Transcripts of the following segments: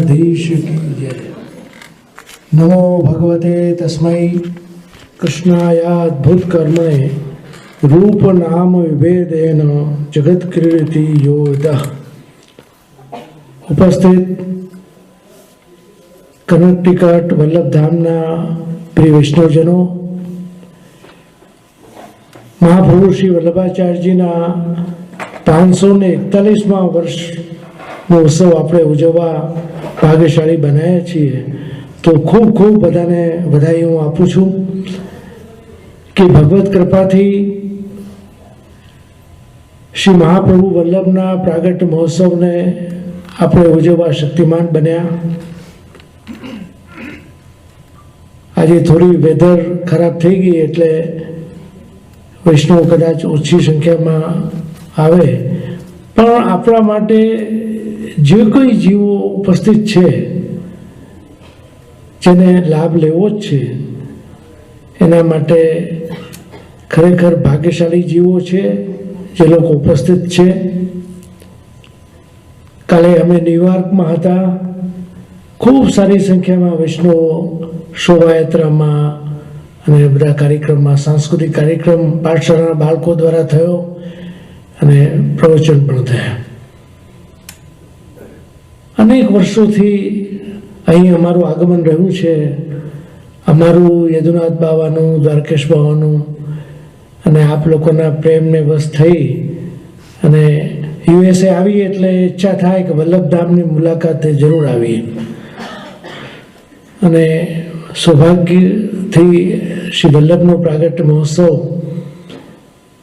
धीश की जय। नमो भगवते तस्मै कृष्णायाद्भुत कर्मणे रूप नाम विभेदेन जगत क्रीडति योऽयः। उपस्थित कर्नाटक वल्लभ धामना प्रिय वैष्णवजनों, महाप्रभु श्री वल्लभाचार्य जीना 541 વર્ષનો ઉત્સવ આપણે ઉજવવા ભાગ્યશાળી બનાવ્યા છીએ। તો ખૂબ ખૂબ બધાને વધાઈ હું આપું છું કે ભગવત કૃપાથી શ્રી મહાપ્રભુ વલ્લભના પ્રાગટ્ય મહોત્સવને આપણે ઉજવવા શક્તિમાન બન્યા। આજે થોડી વેધર ખરાબ થઈ ગઈ એટલે વૈષ્ણવ કદાચ ઓછી સંખ્યામાં આવે, પણ આપણા માટે જે કોઈ જીવો ઉપસ્થિત છે જેને લાભ લેવો જ છે એના માટે ખરેખર ભાગ્યશાળી જીવો છે જે લોકો ઉપસ્થિત છે। કાલે અમે ન્યુયોર્કમાં હતા, ખૂબ સારી સંખ્યામાં વૈષ્ણવો શોભાયાત્રામાં અને બધા કાર્યક્રમમાં, સાંસ્કૃતિક કાર્યક્રમ પાઠશાળાના બાળકો દ્વારા થયો અને પ્રવચન પણ થયા। અનેક વર્ષોથી અહીં અમારું આગમન રહ્યું છે, અમારું યદુનાથ બાવાનું, દ્વારકેશ બાવાનું, અને આપ લોકોના પ્રેમને વશ થઈ અને યુએસએ આવી એટલે ઈચ્છા થાય કે વલ્લભધામની મુલાકાતે જરૂર આવીએ। અને સૌભાગ્યથી શ્રી વલ્લભનો પ્રાગટ્ય મહોત્સવ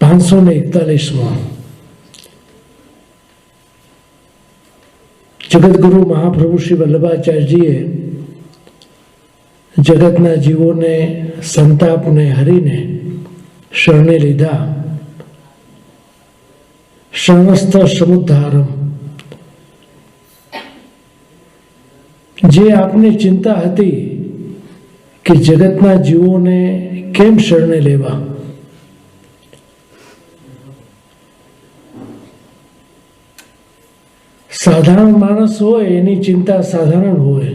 541મો જગતગુરુ મહાપ્રભુ શ્રી વલ્લભાચાર્યજીએ જગતના જીવોને સંતાપને હરીને શરણે લીધા। શરણસ્થ સમુદ્ધારમ, જે આપને ચિંતા હતી કે જગતના જીવોને કેમ શરણે લેવા, સાધારણ માણસ હોય એની ચિંતા સાધારણ હોય,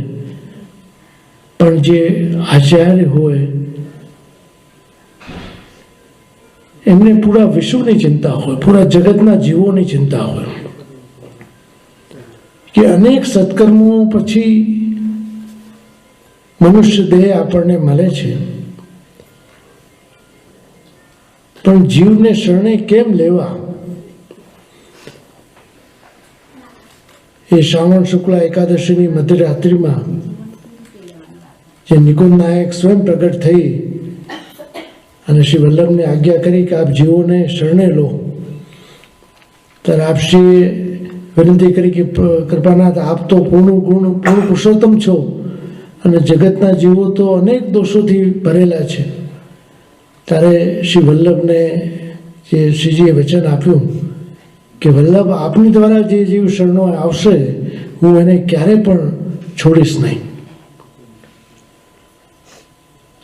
પણ જે આચાર્ય હોય એમને પૂરા વિશ્વની ચિંતા હોય, પૂરા જગતના જીવોની ચિંતા હોય કે અનેક સત્કર્મો પછી મનુષ્ય દેહ આપણને મળે છે, પણ જીવને શરણે કેમ લેવા। એ શ્રાવણ શુક્લા એકાદશીની મધ્યરાત્રિમાં જે નિકુંજ નાયક સ્વયં પ્રગટ થઈ અને શ્રી વલ્લભને આજ્ઞા કરી કે આપ જીવોને શરણે લો, ત્યારે આપશ્રીએ વિનંતી કરી કે કૃપાનાથ, આપ તો પૂર્ણ પુરુષોત્તમ છો અને જગતના જીવો તો અનેક દોષોથી ભરેલા છે। ત્યારે શ્રી વલ્લભને જે શ્રીજીએ વચન આપ્યું કે વલ્લભ, આપની દ્વારા જે જીવ શરણો આવશે હું એને ક્યારે પણ છોડીશ નહીં।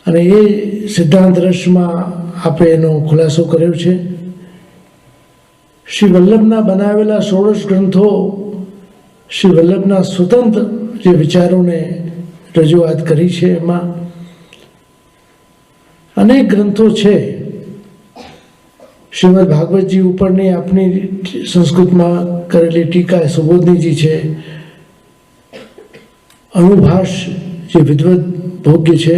અને એ સિદ્ધાંત રસમાં આપે એનો ખુલાસો કર્યો છે। શ્રી વલ્લભના બનાવેલા 16 ગ્રંથો શ્રી વલ્લભના સ્વતંત્ર જે વિચારોને રજૂઆત કરી છે, એમાં અનેક ગ્રંથો છે। શ્રીમદ ભાગવતજી ઉપરની આપની સંસ્કૃતમાં કરેલી ટીકા સુબોધનીજી છે, અનુભાષ જે વિદ્વત ભોગ્ય છે,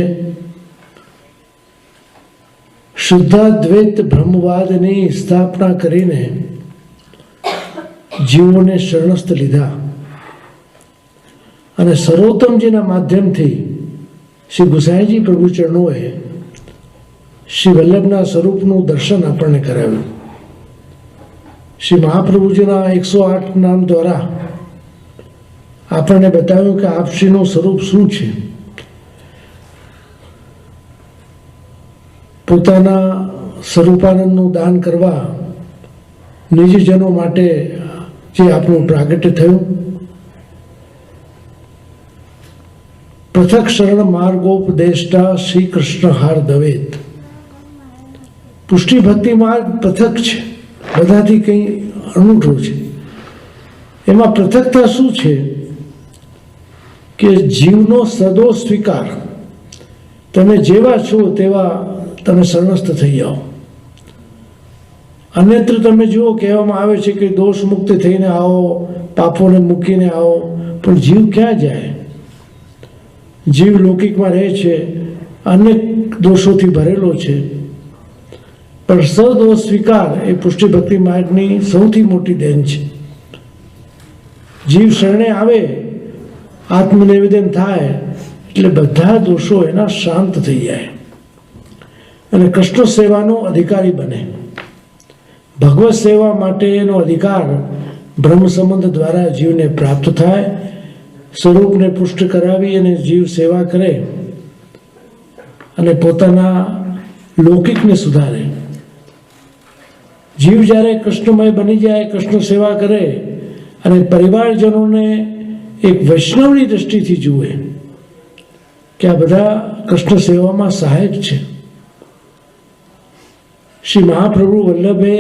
શુદ્ધાદ્વૈત બ્રહ્મવાદની સ્થાપના કરીને જીવોને શરણસ્થ લીધા અને સર્વોત્તમજીના માધ્યમથી શ્રી ગુસાઈજી પ્રભુ ચરણોએ શ્રી વલ્લભના સ્વરૂપનું દર્શન આપણને કરાવ્યું। શ્રી મહાપ્રભુજીના 108 નામ દ્વારા આપણને બતાવ્યું કે આપશ્રીનું સ્વરૂપ શું છે। પોતાના સ્વરૂપાનંદનું દાન કરવા નિજજનો માટે જે આપણું પ્રાગટ્ય થયું, પૃથક શરણ માર્ગોપદેષ્ટા શ્રી કૃષ્ણ હાર દવેત। પુષ્ટિ ભક્તિ માર્ગ પૃથક છે, બધાથી કંઈ અનૂઠું છે। એમાં પૃથકતા શું છે કે જીવનો સદો સ્વીકાર, તમે જેવા છો તેવા તમે શરણસ્થ થઈ જાઓ. અન્યત્ર તમે જુઓ કહેવામાં આવે છે કે દોષ મુક્ત થઈને આવો, પાપોને મૂકીને આવો, પણ જીવ ક્યાં જાય? જીવ લૌકિકમાં રહે છે, અનેક દોષોથી ભરેલો છે. પણ સદોષ સ્વીકાર એ પુષ્ટિ ભક્તિ માર્ગની સૌથી મોટી દેન છે. જીવ શરણે આવે, આત્મનિવેદન થાય એટલે બધા દોષો એના શાંત થઈ જાય અને કૃષ્ણ સેવાનો અધિકારી બને. ભગવત સેવા માટેનો અધિકાર બ્રહ્મ સંબંધ દ્વારા જીવને પ્રાપ્ત થાય. સ્વરૂપને પુષ્ટ કરાવી અને જીવ સેવા કરે અને પોતાના લૌકિકને સુધારે. જીવ જ્યારે કૃષ્ણમય બની જાય, કૃષ્ણ સેવા કરે અને પરિવારજનોને એક વૈષ્ણવની દ્રષ્ટિથી જુએ કે આ બધા કૃષ્ણ સેવામાં સહાયક છે. શ્રી મહાપ્રભુ વલ્લભે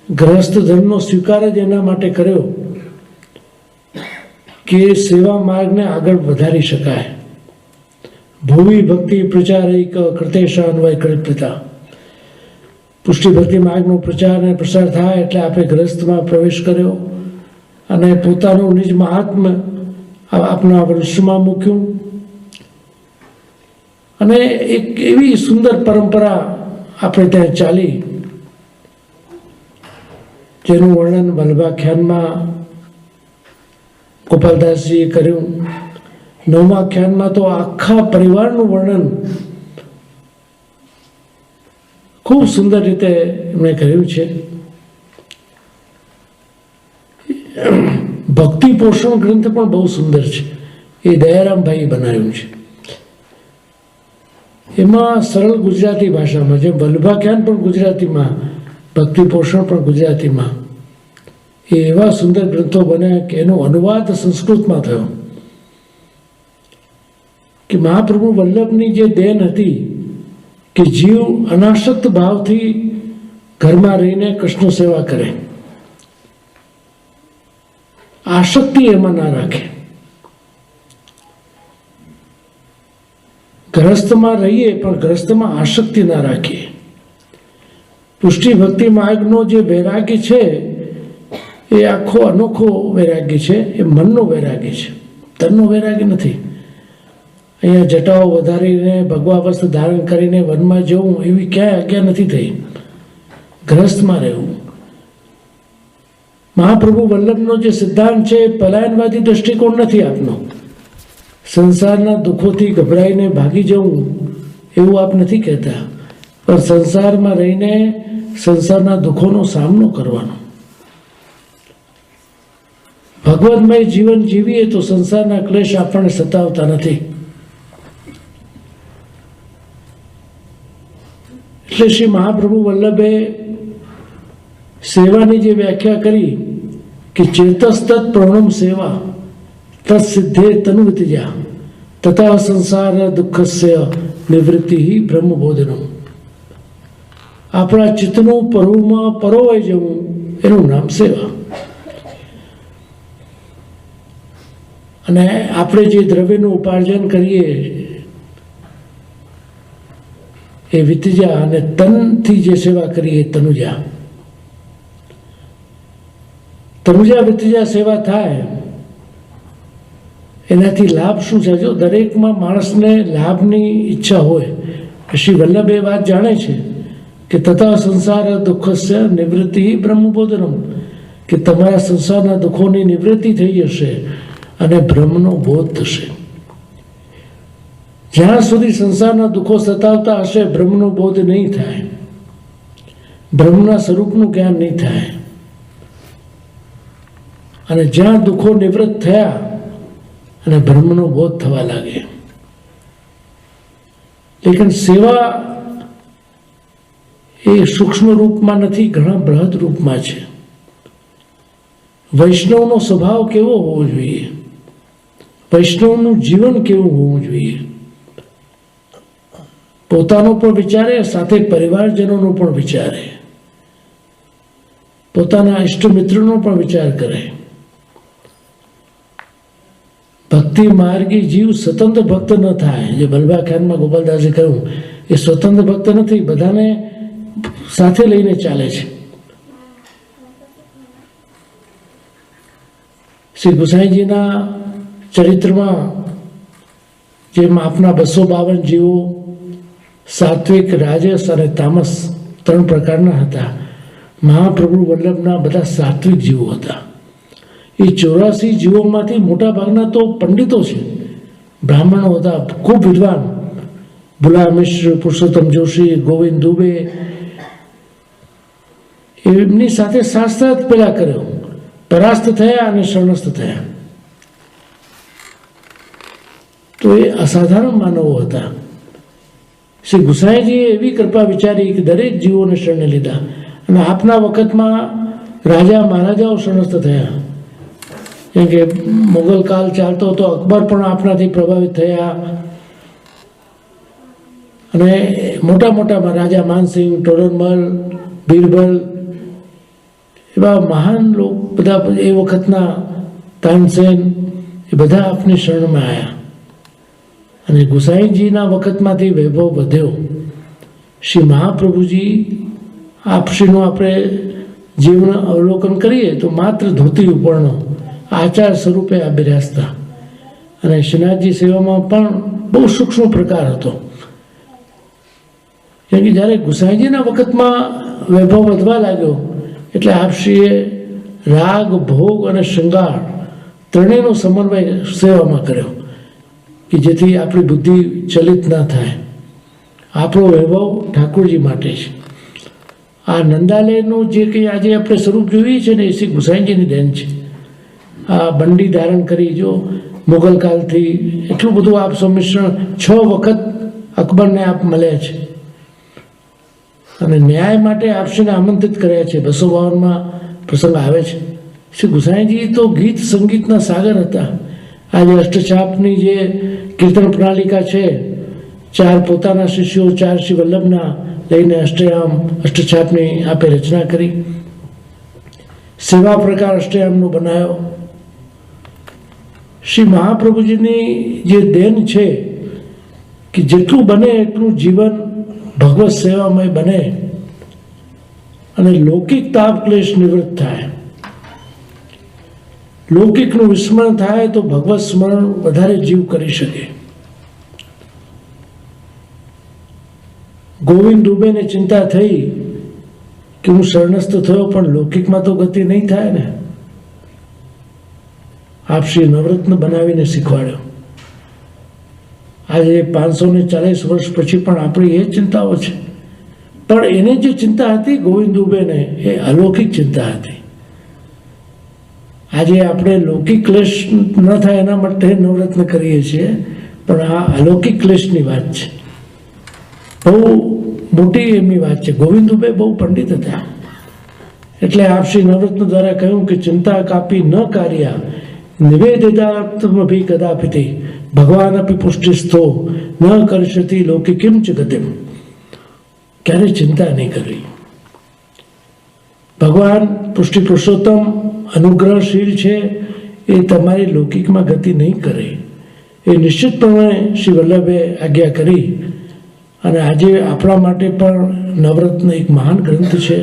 ગ્રહસ્થ ધર્મનો સ્વીકાર જ એના માટે કર્યો કે સેવા માર્ગને આગળ વધારી શકાય. ભૂવિ ભક્તિ પ્રચારિક કૃતેશાન્વય કલ્પિતા. પુષ્ટિ ભક્તિ માર્ગનો પ્રચાર અને પ્રસાર થાય એટલે આપણે ગ્રહસ્થમાં પ્રવેશ કર્યો અને પોતાનું નિજ મહાત્મ્ય આપના વંશમાં મૂક્યું અને એક એવી સુંદર પરંપરા આપણે ત્યાં ચાલી જેનું વર્ણન વલ્લભાખ્યાનમાં ગોપાલદાસજીએ કર્યું. 9મા આખ્યાનમાં તો આખા પરિવારનું વર્ણન ખૂબ સુંદર રીતે એમણે કર્યું છે. ભક્તિ પોષણ ગ્રંથ પણ બહુ સુંદર છે, એ દયારામભાઈએ બનાવ્યું છે. એમાં સરળ ગુજરાતી ભાષામાં, જેમ વલ્લભાખ્યાન પણ ગુજરાતીમાં, ભક્તિ પોષણ પણ ગુજરાતીમાં, એ એવા સુંદર ગ્રંથો બન્યા કે એનો અનુવાદ સંસ્કૃતમાં થયો. કે મહાપ્રભુ વલ્લભની જે દેન હતી કે જીવ અનાસક્ત ભાવથી ઘરમાં રહીને કૃષ્ણ સેવા કરે, આસક્તિ એમાં ના રાખે. ગ્રસ્તમાં રહીએ પણ ગ્રસ્તમાં આસક્તિ ના રાખીએ. પુષ્ટિ ભક્તિ માર્ગનો જે વૈરાગ્ય છે એ આખો અનોખો વૈરાગ્ય છે. એ મનનો વૈરાગ્ય છે, તનનો વૈરાગ્ય નથી. અહીંયા જટાઓ વધારીને ભગવા વસ્ત્ર ધારણ કરીને વનમાં જવું એવી ક્યાંય આજ્ઞા નથી થઈ. ગ્રસ્તમાં રહેવું. મહાપ્રભુ વલ્લભનો જે સિદ્ધાંત છે એ પલાયનવાદી દ્રષ્ટિકોણ નથી આપનો. સંસારના દુઃખોથી ગભરાઈને ભાગી જવું એવું આપ નથી કહેતા, પણ સંસારમાં રહીને સંસારના દુઃખોનો સામનો કરવાનો. ભગવતમય જીવન જીવીએ તો સંસારના ક્લેશ આપણને સતાવતા નથી. એટલે શ્રી મહાપ્રભુ વલ્લભે સેવાની જે વ્યાખ્યા કરી કે ચેતસ્તત પ્રણમ સેવા તત્સિદ્ધે તનુવિતજા તથા સંસાર દુઃખસ્ય નિવૃત્તિ બ્રહ્મબોધનમ. આપણા ચિત્તનું પરોમાં પરોવાઈ જવું એનું નામ સેવા. અને આપણે જે દ્રવ્યનું ઉપાર્જન કરીએ એ વિતજા, અને તનથી જે સેવા કરીએ એ તનુજા. તનુજા વિતજા સેવા થાય એનાથી લાભ શું છે? જો દરેકમાં માણસને લાભની ઈચ્છા હોય, શ્રી વલ્લભ એ વાત જાણે છે કે તથા સંસાર દુઃખસ્ય નિવૃત્તિ બ્રહ્મબોધનમ, કે તમારા સંસારના દુઃખોની નિવૃત્તિ થઈ જશે અને બ્રહ્મનો બોધ થશે. જ્યાં સુધી સંસારના દુઃખો સતાવતા હશે બ્રહ્મનો બોધ નહીં થાય, બ્રહ્મના સ્વરૂપનું જ્ઞાન નહીં થાય. અને જ્યાં દુઃખો નિવૃત્ત થયા અને બ્રહ્મનો બોધ થવા લાગે. લેકિન સેવા એ સૂક્ષ્મ રૂપમાં નથી, ઘણા બૃહદ રૂપમાં છે. વૈષ્ણવનો સ્વભાવ કેવો હોવો જોઈએ, વૈષ્ણવનું જીવન કેવું હોવું જોઈએ? પોતાનો પણ વિચારે, સાથે પરિવારજનોનો પણ વિચારે, પોતાના ઇષ્ટ મિત્રોનો પણ વિચાર કરે. ભક્તિ માર્ગી જીવ સ્વતંત્ર ભક્ત ન થાય. જે બલભાખ્યાનમાં ગોપાલદાસે કહ્યું એ સ્વતંત્ર ભક્ત નથી, બધાને સાથે લઈને ચાલે છે. શ્રી ગુસાઈજીના ચરિત્રમાં જેમ આપના 252 જીવો સાત્વિક, રાજસ અને તામસ 3 પ્રકારના હતા, મહાપ્રભુ વલ્લભના બધા સાત્વિક જીવો હતા. એ 84 જીવોમાંથી મોટા ભાગના તો પંડિતો છે, બ્રાહ્મણો હતા, ખૂબ વિદ્વાન. ભુલા મિશ્ર, પુરુષોત્તમ જોશી, ગોવિંદ દુબે, એમની સાથે શાસ્ત્રાર્થ પેલા કર્યો, પરાસ્ત થયા અને શરણસ્થ થયા. તો એ અસાધારણ માનવો હતા. શ્રી ગુસાઈજીએ એવી કૃપા વિચારી કે દરેક જીવોને શરણે લીધા, અને આપના વખતમાં રાજા મહારાજાઓ શરણસ્થ થયા. કેમ કે મુગલ કાળ ચાલતો હતો, અકબર પણ આપનાથી પ્રભાવિત થયા, અને મોટા મોટા રાજા માનસિંહ, ટોડરમલ, બીરબલ, એવા મહાન લોકો બધા એ વખતના, તાનસેન, એ બધા આપની શરણમાં આવ્યા. અને ગુસાઈજીના વખતમાંથી વૈભવ વધ્યો. શ્રી મહાપ્રભુજી આપશ્રીનું આપણે જીવન અવલોકન કરીએ તો માત્ર ધોતી ઉપરનો આચાર સ્વરૂપે આ બિરાજતા, અને શ્રીનાથજી સેવામાં પણ બહુ સૂક્ષ્મ પ્રકાર હતો. કેમ કે જ્યારે ગુસાઈજીના વખતમાં વૈભવ વધવા લાગ્યો એટલે આપશ્રીએ રાગ, ભોગ અને શૃંગાર ત્રણેયનો સમન્વય સેવામાં કર્યો, કે જેથી આપણી બુદ્ધિ ચલિત ના થાય. આપણો વૈભવ ઠાકોરજી માટે છે. આ નંદાલયનું જે કંઈ આજે આપણે સ્વરૂપ જોઈએ છે ને, એ શ્રી ગુસાઈજીની દેન છે. આ બંડી ધારણ કરી, જો મુગલ કાળથી એટલું બધું આપ સંમિશ્રણ 6 વખત અકબરને આપ મળ્યા છે, અને ન્યાય માટે આપશ્રીને આમંત્રિત કર્યા છે. 252માં પ્રસંગ આવે છે. શ્રી ગુસાઈજી તો ગીત સંગીતના સાગર હતા. આજે અષ્ટછાપની જે કીર્તન પ્રણાલિકા છે, 4 પોતાના શિષ્યો, 4 શ્રી વલ્લભના લઈને અષ્ટછાપની આપે રચના કરી. સેવા પ્રકાર અષ્ટયામનો બનાવ્યો. શ્રી મહાપ્રભુજીની જે દેન છે કે જેટલું બને એટલું જીવન ભગવત સેવામય બને અને લૌકિક તાપ ક્લેશ નિવૃત્ત થાય. લૌકિકનું વિસ્મરણ થાય તો ભગવત સ્મરણ વધારે જીવ કરી શકે. ગોવિંદ દુબેને ચિંતા થઈ કે હું શરણસ્થ થયો, પણ લૌકિકમાં તો ગતિ નહીં થાય ને. આપશ્રી નવરત્ન બનાવીને શીખવાડ્યો. આજે 540 વર્ષ પછી પણ આપણી એ ચિંતાઓ છે, પણ એને જે ચિંતા હતી ગોવિંદ દુબેને, એ અલૌકિક ચિંતા હતી. આજે આપણે લૌકિક ક્લેશ ન થાય એના માટે નવરત્ન કરીએ છીએ, પણ આ અલૌકિક ક્લેશની વાત છે. બહુ મોટી એમની વાત છે. ગોવિંદ દુબે બહુ પંડિત હતા, એટલે આપશ્રી નવરત્ન દ્વારા કહ્યું કે ચિંતા કાપી ન કાર્યા નિવેદિતાત્મભી કદાપિતિ ભગવાન અપી પુષ્ટિસ્થો ન કરશતી લોકે કિમ ચ ગતિમ. ક્યારે ચિંતા નહીં કરવી. ભગવાન પુષ્ટિ પુરુષોત્તમ અનુગ્રહશીલ છે, એ તમારી લૌકિકમાં ગતિ નહીં કરે. એ નિશ્ચિતપણે શ્રી વલ્લભે આજ્ઞા કરી. અને આજે આપણા માટે પણ નવરત્ન એક મહાન ગ્રંથ છે,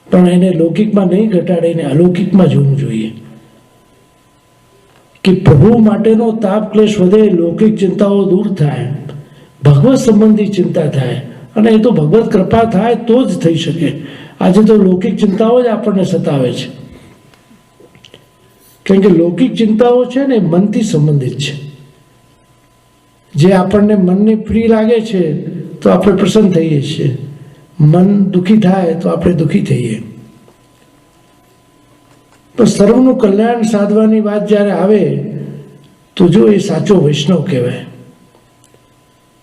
પણ એને લૌકિકમાં નહીં ઘટાડીને અલૌકિકમાં જોવું જોઈએ. કે પ્રભુ માટેનો તાપ ક્લેશ વધે, લૌકિક ચિંતાઓ દૂર થાય, ભગવત સંબંધી ચિંતા થાય, અને એ તો ભગવત કૃપા થાય તો જ થઈ શકે. આજે તો લૌકિક ચિંતાઓ જ આપણને સતાવે છે. કેમ કે લૌકિક ચિંતાઓ છે ને મનથી સંબંધિત છે. જે આપણને મનને પ્રિય લાગે છે તો આપણે પ્રસન્ન થઈએ છીએ, મન દુઃખી થાય તો આપણે દુઃખી થઈએ. પણ સર્વનું કલ્યાણ સાધવાની વાત જ્યારે આવે તો જો એ સાચો વૈષ્ણવ કહેવાય.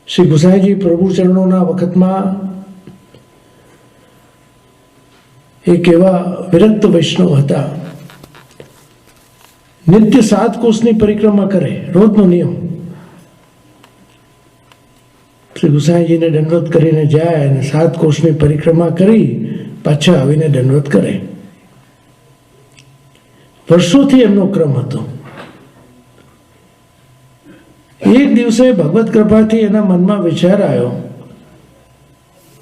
શ્રી ગુસાઈજી પ્રભુ ચરણોના વખતમાં એક એવા વિરક્ત વૈષ્ણવ હતા. નિત્ય 7 કોષની પરિક્રમા કરે, રોજનો નિયમ. શ્રી ગુસાઈજીને દંડવત કરીને જાય અને 7 કોષની પરિક્રમા કરી પાછા આવીને દંડવત કરે. વર્ષોથી એમનો ક્રમ હતો. એક દિવસે ભગવત કૃપાથી એના મનમાં વિચાર આવ્યો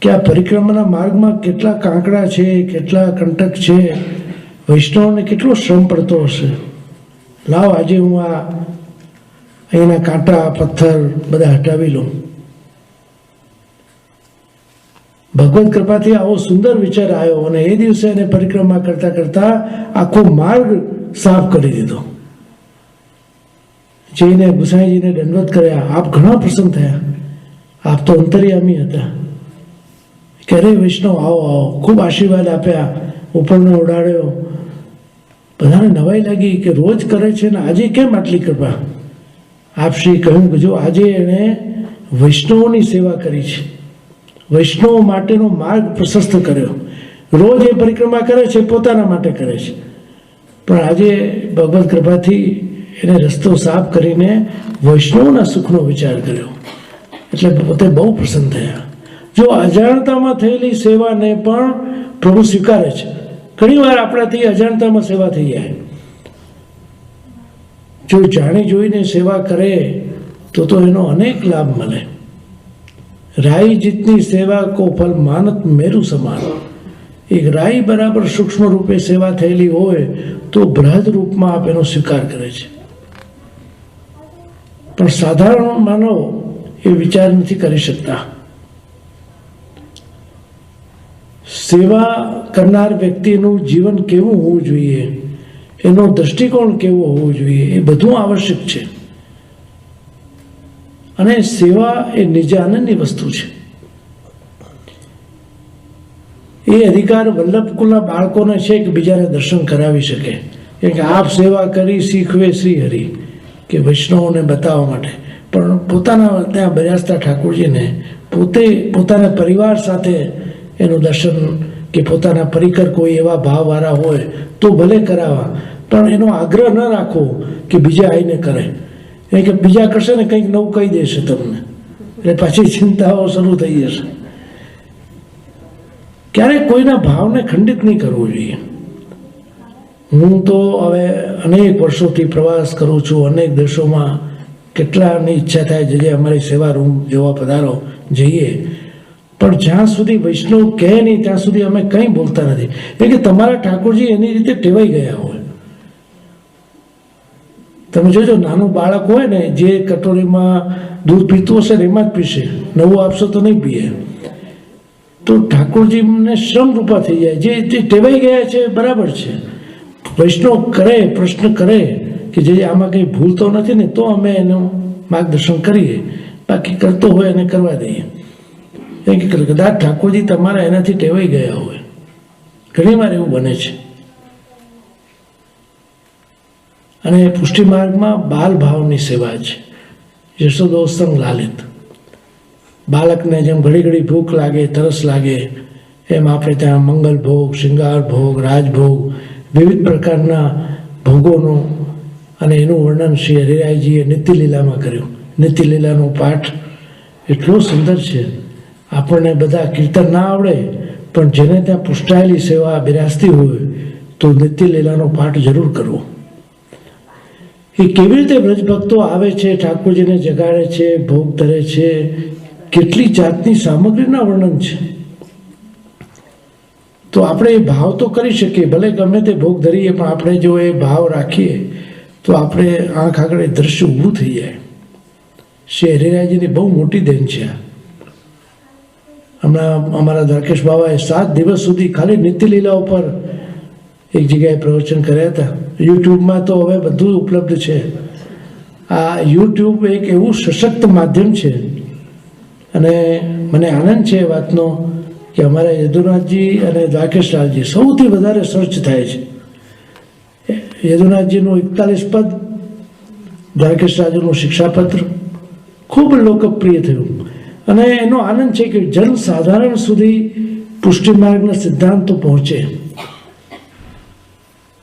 કે આ પરિક્રમાના માર્ગમાં કેટલા કાંકડા છે, કેટલા કંટક છે, વૈષ્ણવને કેટલો શ્રમ પડતો હશે. લાવ આજે હું આ અહીંના કાંટા પથ્થર બધા હટાવી લઉં. ભગવત કૃપાથી આવો સુંદર વિચાર આવ્યો અને એ દિવસે એને પરિક્રમા કરતા કરતા આખો માર્ગ સાફ કરી દીધો. જઈને ગુસાઈજીને દંડવત કર્યા. આપ ઘણા પ્રસન્ન થયા. આપ તો અંતર્યામી હતા. ક્યારે વૈષ્ણવ આવો આવો, ખૂબ આશીર્વાદ આપ્યા, ઉપરનો ઉડાડ્યો. બધાને નવાઈ લાગી કે રોજ કરે છે ને આજે કેમ આટલી કૃપા. આપ શ્રી કહ્યું કે જો આજે એણે વૈષ્ણવોની સેવા કરી છે, વૈષ્ણવો માટેનો માર્ગ પ્રશસ્ત કર્યો. રોજ એ પરિક્રમા કરે છે, પોતાના માટે કરે છે, પણ આજે ભગવત કૃપાથી એને રસ્તો સાફ કરીને વૈષ્ણવના સુખનો વિચાર કર્યો. એટલે પોતે બહુ પ્રસન્ન થયા. જો અજાણતામાં થયેલી સેવાને પણ પ્રભુ સ્વીકારે છે. ઘણી વાર આપણાથી અજાણતામાં સેવા થઈ જાય. જો જાણી જોઈને સેવા કરે તો એનો અનેક લાભ મળે. રાઈ જીતની સેવા કો ફલ માનત મેરુ સમાન. એક રાઈ બરાબર સૂક્ષ્મ રૂપે સેવા થયેલી હોય તો બૃહદ રૂપમાં આપ એનો સ્વીકાર કરે છે. પણ સાધારણ માનવ એ વિચાર નથી કરી શકતા. સેવા કરનાર વ્યક્તિનું જીવન કેવું હોવું જોઈએ, એનો દ્રષ્ટિકોણ કેવો હોવો જોઈએ, એ બધું આવશ્યક છે. અને સેવા એ નિજાનંદની વસ્તુ છે. એ અધિકાર વલ્લભકુલના બાળકોને છે કે બીજાને દર્શન કરાવી શકે. કેમ કે આપ સેવા કરી શીખવે શ્રી હરિ, કે વૈષ્ણવોને બતાવવા માટે. પણ પોતાના ત્યાં બિરાજતા ઠાકોરજીને પોતે પોતાના પરિવાર સાથે એનું દર્શન, કે પોતાના પરિકર કોઈ એવા ભાવવાળા હોય તો ભલે કરાવવા, પણ એનો આગ્રહ ન રાખવો કે બીજા આવીને કરે. કે બીજા કરશે ને કંઈક નવું કહી દેશે તમને, એટલે પાછી ચિંતાઓ શરૂ થઈ જશે. ક્યારેક કોઈના ભાવને ખંડિત નહીં કરવો જોઈએ. હું તો હવે અનેક વર્ષોથી પ્રવાસ કરું છું, અનેક દેશોમાં. કેટલાની ઈચ્છા થાય જે અમારી સેવા રૂમ જોવા પધારો, જઈએ. પણ જ્યાં સુધી વૈષ્ણવ કહે નહીં ત્યાં સુધી અમે કંઈ બોલતા નથી. એટલે કે તમારા ઠાકોરજી એની રીતે ટેવાઈ ગયા હોય. તમે જોજો, નાનું બાળક હોય ને, જે કટોરીમાં દૂધ પીતું હશે ને એમાં જ પીશે, નવું આપશો તો નહીં પીએ. તો ઠાકોરજીને શ્રમરૂપા થઈ જાય. જે ટેવાઈ ગયા છે બરાબર છે. વૈષ્ણવ કરે, પ્રશ્ન કરે કે જે આમાં કંઈ ભૂલ તો નથી ને, તો અમે એનું માર્ગદર્શન કરીએ. બાકી કરતો હોય એને કરવા દઈએ. કે કદાચ ઠાકોરજી તમારા એનાથી ટેવાઈ ગયા હોય. ઘણી વાર એવું બને છે. અને પુષ્ટિ માર્ગમાં બાલ ભાવની સેવા છે. યશોદોત્સંગ લાલિત. બાળકને જેમ ઘડી ઘડી ભૂખ લાગે, તરસ લાગે, એમ આપણે ત્યાં મંગલ ભોગ, શૃંગાર ભોગ, રાજભોગ, વિવિધ પ્રકારના ભોગોનું અને એનું વર્ણન શ્રી હરિરાયજીએ નિત્યલીલામાં કર્યું. નિત્યલીલાનો પાઠ એટલો સુંદર છે. આપણને બધા કીર્તન ના આવડે, પણ જેને ત્યાં પુષ્ટાયેલી સેવા બિરાજતી હોય તો નિત્યલીલાનો પાઠ જરૂર કરવો. એ કેવી રીતે વ્રજભક્તો આવે છે, ઠાકોરજીને જગાડે છે, ભોગ ધરે છે, કેટલી જાતની સામગ્રીના વર્ણન છે. તો આપણે એ ભાવ તો કરી શકીએ, ભલે ગમે તે ભોગ ધરીએ, પણ આપણે જો એ ભાવ રાખીએ તો આપણે આંખ આગળ એ દ્રશ્ય ઊભું થઈ જાય. શ્રી હરિરાયજીની બહુ મોટી દેન છે. હમણાં અમારા દ્વારકેશ બાબાએ 7 દિવસ સુધી ખાલી નિત્યલીલા ઉપર એક જગ્યાએ પ્રવચન કર્યા હતા. યુટ્યુબમાં તો હવે બધું ઉપલબ્ધ છે. આ યુટ્યુબ એક એવું સશક્ત માધ્યમ છે. અને મને આનંદ છે એ વાતનો કે અમારા યદુનાથજી અને દ્વારકેશલાલજી સૌથી વધારે સર્ચ થાય છે. યદુનાથજીનું 41 પદ, દ્વારકેશલાલજીનું શિક્ષાપત્ર ખૂબ લોકપ્રિય થયું. અને એનો આનંદ છે કે જનસાધારણ સુધી પુષ્ટિ માર્ગના સિદ્ધાંતો પહોંચે.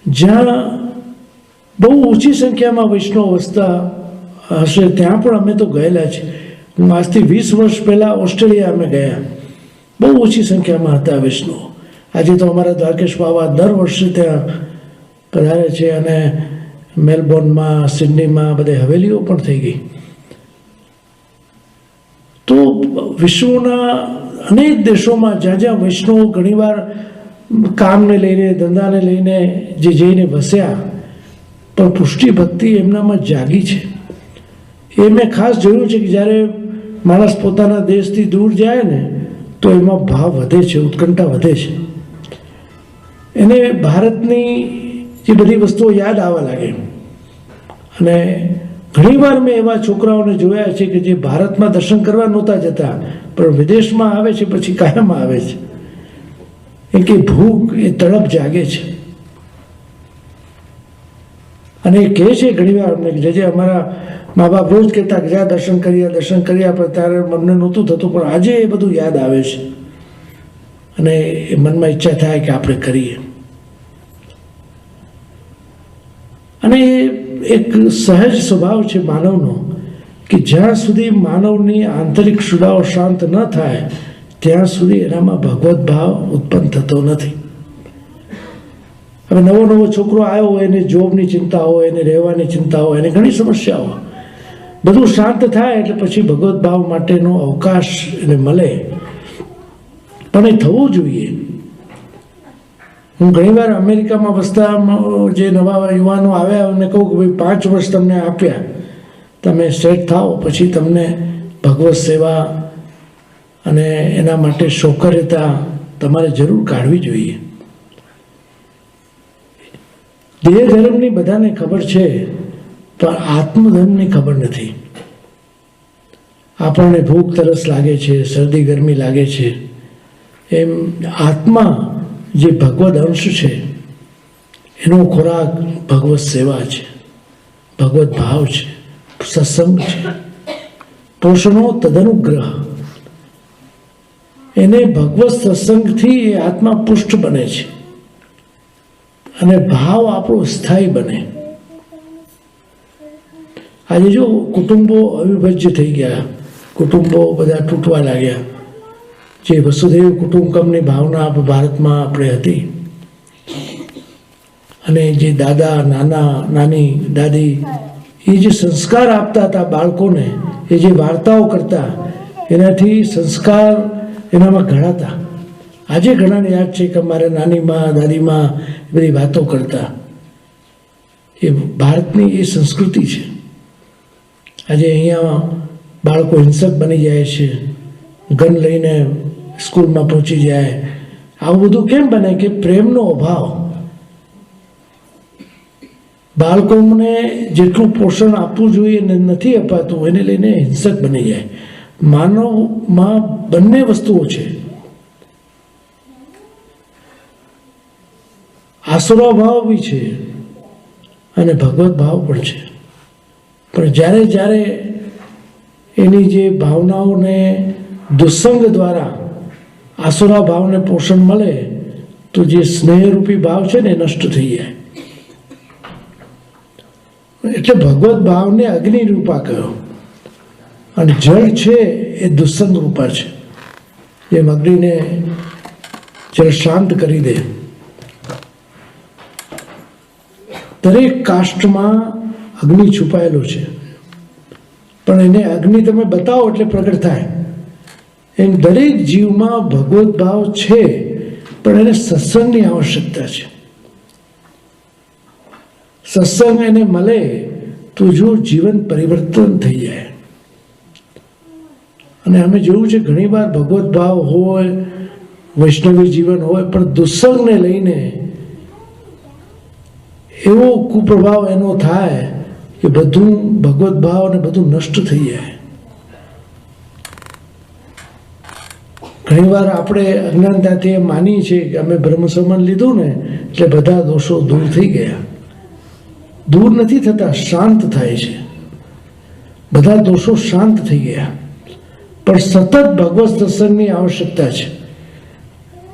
જ્યાં બહુ ઓછી સંખ્યામાં વૈષ્ણવ વસતા હશે ત્યાં પણ અમે તો ગયેલા છે. હું આજથી 20 વર્ષ પહેલાં ઓસ્ટ્રેલિયા અમે ગયા. બહુ ઓછી સંખ્યામાં હતા વૈષ્ણવ. આજે તો અમારા દ્વારકેશ બાબા દર વર્ષે ત્યાં પધારે છે. અને મેલબોર્નમાં, સિડનીમાં બધે હવેલીઓ પણ થઈ ગઈ. તો વિશ્વના અનેક દેશોમાં જ્યાં જ્યાં વૈષ્ણવો ઘણીવાર કામને લઈને ધંધાને લઈને જે જઈને વસ્યા, પણ પુષ્ટિ ભક્તિ એમનામાં જાગી છે. એ મેં ખાસ જોયું છે કે જ્યારે માણસ પોતાના દેશથી દૂર જાય ને તો એમાં ભાવ વધે છે, ઉત્કંઠા વધે છે. એને ભારતની જે બધી વસ્તુઓ યાદ આવવા લાગે. અને ઘણીવાર મેં એવા છોકરાઓને જોયા છે કે જે ભારતમાં દર્શન કરવા નહોતા જતા પણ વિદેશમાં આવે છે, પછી કાયમ આવે છે. એ કે ભૂખ, એ તડપ જાગે છે. અને એ કહે છે ઘણીવાર અમને કે જે અમારા મા બાપ રોજ કહેતા કે જ્યાં દર્શન કર્યા પણ ત્યારે મને નહોતું થતું, પણ આજે એ બધું યાદ આવે છે અને એ મનમાં ઈચ્છા થાય કે આપણે કરીએ. અને એક સહજ સ્વભાવ છે માનવનો કે જ્યાં સુધી માનવની આંતરિક સુડાઓ શાંત ન થાય ત્યાં સુધી એનામાં ભગવત ભાવ ઉત્પન્ન થતો નથી. હવે નવો છોકરો આવ્યો હોય, એને જોબની ચિંતા હોય, એને રહેવાની ચિંતા હોય, એને ઘણી સમસ્યાઓ, બધું શાંત થાય એટલે પછી ભગવત ભાવ માટેનો અવકાશ એને મળે. પણ એ થવું જોઈએ. હું ઘણીવાર અમેરિકામાં વસતા જે નવા યુવાનો આવ્યા એમને કહું કે ભાઈ 5 વર્ષ તમને આપ્યા, તમે સેટ થાઓ, પછી તમને ભગવત સેવા અને એના માટે શોકર્યતા તમારે જરૂર કાઢવી જોઈએ. દેહ ધર્મની બધાને ખબર છે પણ આત્મધર્મની ખબર નથી. આપણને ભૂખ તરસ લાગે છે, શરદી ગરમી લાગે છે, એમ આત્મા જે ભગવદ અંશ છે એનો ખોરાક ભગવત સેવા છે, ભગવત ભાવ છે, સત્સંગ છે. પોષણો તદનુગ્રહ. એને ભગવત સત્સંગથી એ આત્મા પુષ્ટ બને છે અને ભાવ આપણો સ્થાયી બને. આજે જો કુટુંબો અવિભજ્ય થઈ ગયા, કુટુંબો બધા તૂટવા લાગ્યા. જે વસુધૈવ કુટુંબકમની ભાવના ભારતમાં આપણે હતી અને જે દાદા, નાના, નાની, દાદી એ જે સંસ્કાર આપતા હતા બાળકોને, એ જે વાર્તાઓ કરતા, એનાથી સંસ્કાર એનામાં ઘડાતા. આજે ઘણાને યાદ છે કે અમારે નાનીમાં, દાદીમાં એ બધી વાતો કરતા. એ ભારતની એ સંસ્કૃતિ છે. આજે અહીંયા બાળકો હિંસક બની જાય છે, ગન લઈને સ્કૂલમાં પહોંચી જાય. આવું બધું કેમ બને કે પ્રેમનો અભાવ. બાળકોને જેટલું પોષણ આપવું જોઈએ ને નથી અપાતું, એને લઈને હિંસક બની જાય. માનવમાં બંને વસ્તુઓ છે, આસુરા ભાવ બી છે અને ભગવત ભાવ પણ છે. પણ જ્યારે જ્યારે એની જે ભાવનાઓને દુસ્સંગ દ્વારા આસુરા ભાવને પોષણ મળે તો જે સ્નેહરૂપી ભાવ છે ને એ નષ્ટ થઈ જાય. એટલે ભગવત ભાવને અગ્નિ રૂપા કહ્યો અને જળ છે એ દુસ્સંગ રૂપા છે. જેમ અગ્નિને જળ શાંત કરી દે. દરેક કાષ્ટમાં અગ્નિ છુપાયેલો છે, પણ એને અગ્નિ તમે બતાવો એટલે પ્રગટ થાય. એમ દરેક જીવમાં ભગવત ભાવ છે, પણ એને સત્સંગની આવશ્યકતા છે. સત્સંગ એને મળે તો જો જીવન પરિવર્તન થઈ જાય. અને અમે જોયું છે ઘણીવાર ભગવત ભાવ હોય, વૈષ્ણવી જીવન હોય, પણ દુસ્સંગને લઈને એવો કુપ્રભાવ એનો થાય કે બધું ભગવત ભાવ અને બધું નષ્ટ થઈ જાય. ઘણીવાર આપણે અજ્ઞાનતાથી એમ માનીએ છીએ કે અમે બ્રહ્મ સંબંધ લીધું ને એટલે બધા દોષો દૂર થઈ ગયા. દૂર નથી થતા, શાંત થાય છે. બધા દોષો શાંત થઈ ગયા. પણ સતત ભગવત સત્સંગની આવશ્યકતા છે.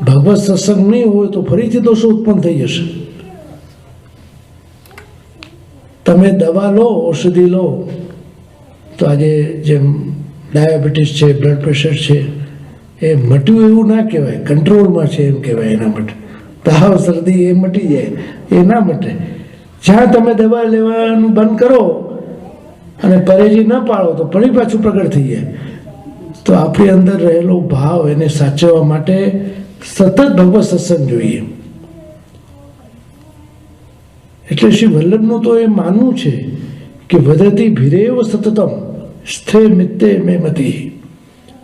ભગવત સત્સંગ નહીં હોય તો ફરીથી દોષો ઉત્પન્ન થઈ જશે. તમે દવા લો, ઔષધિ લો, તો આજે જેમ ડાયાબિટીસ છે, બ્લડ પ્રેશર છે, એ મટ્યું એવું ના કહેવાય, કંટ્રોલમાં છે એમ કહેવાય. એના માટે તાવ, શરદી એ મટી જાય, એ ના મટે. જ્યાં તમે દવા લેવાનું બંધ કરો અને પરેજી ન પાળો તો ફરી પાછું પ્રગટ થઈ જાય. તો આપણી અંદર રહેલો ભાવ એને સાચવવા માટે સતત ભગવત સત્સંગ જોઈએ. એટલે શ્રી વલ્લભનું તો એ માનવું છે કે વધતી ભીરેવ સતતમ સ્થે મિત્તે મે મતિ.